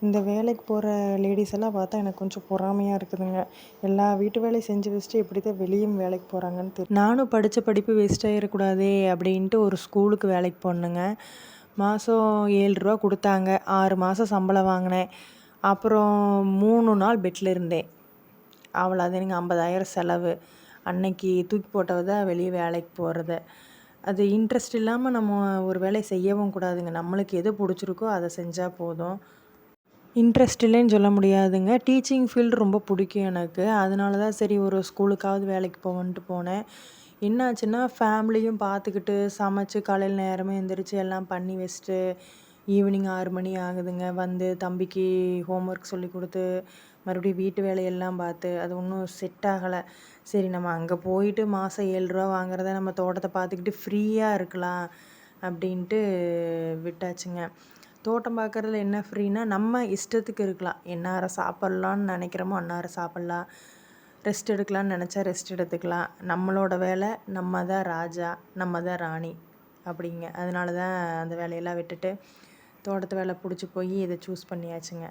இந்த வேலைக்கு போகிற லேடிஸ் எல்லாம் பார்த்தா எனக்கு கொஞ்சம் பொறாமையாக இருக்குதுங்க. எல்லா வீட்டு வேலையும் செஞ்சு வச்சுட்டு எப்படி தான் வெளியும் வேலைக்கு போகிறாங்கன்னு தெரியும். நானும் படித்த படிப்பு வேஸ்ட் ஆகிடக்கூடாதே அப்படின்ட்டு ஒரு ஸ்கூலுக்கு வேலைக்கு போனேங்க. மாதம் ரூ. 7 கொடுத்தாங்க. 6 மாதம் சம்பளம் வாங்கினேன். அப்புறம் 3 நாள் பெட்டில் இருந்தேன். அவ்வளோதானுங்க, 50,000 செலவு. அன்னைக்கு தூக்கி போட்டவ தான் வெளியே வேலைக்கு போகிறது. அது இன்ட்ரெஸ்ட் இல்லாமல் நம்ம ஒரு வேலையை செய்யவும் கூடாதுங்க. நம்மளுக்கு எது பிடிச்சிருக்கோ அதை செஞ்சால் போதும். இன்ட்ரெஸ்ட் இல்லைன்னு சொல்ல முடியாதுங்க. டீச்சிங் ஃபீல்டு ரொம்ப பிடிக்கும் எனக்கு. அதனால தான் சரி ஒரு ஸ்கூலுக்காவது வேலைக்கு போவோன்ட்டு போனேன். என்னாச்சுன்னா ஃபேமிலியும் பார்த்துக்கிட்டு சமைச்சு காலையில் நேரமே எந்திரிச்சு எல்லாம் பண்ணி வச்சுட்டு ஈவினிங் 6 மணி ஆகுதுங்க. வந்து தம்பிக்கு ஹோம்ஒர்க் சொல்லி கொடுத்து மறுபடியும் வீட்டு வேலையெல்லாம் பார்த்து அது ஒன்றும் செட் ஆகலை. சரி நம்ம அங்கே போயிட்டு மாதம் ரூ. 7 வாங்குறத நம்ம தோட்டத்தை பார்த்துக்கிட்டு ஃப்ரீயாக இருக்கலாம் அப்படின்ட்டு விட்டாச்சுங்க. தோட்டம் பார்க்குறதுல என்ன ஃப்ரீனா நம்ம இஷ்டத்துக்கு இருக்கலாம். எந்நேரம் சாப்பிட்லான்னு நினைக்கிறோமோ அந்நேரம் சாப்பிட்லாம். ரெஸ்ட் எடுக்கலான்னு நினச்சா ரெஸ்ட் எடுத்துக்கலாம். நம்மளோட வேலை, நம்ம தான் ராஜா, நம்ம தான் ராணி அப்படிங்க. அதனால தான் அந்த வேலையெல்லாம் விட்டுட்டு தோட்டத்து வேலை பிடிச்சி போய் இதை சூஸ் பண்ணியாச்சுங்க.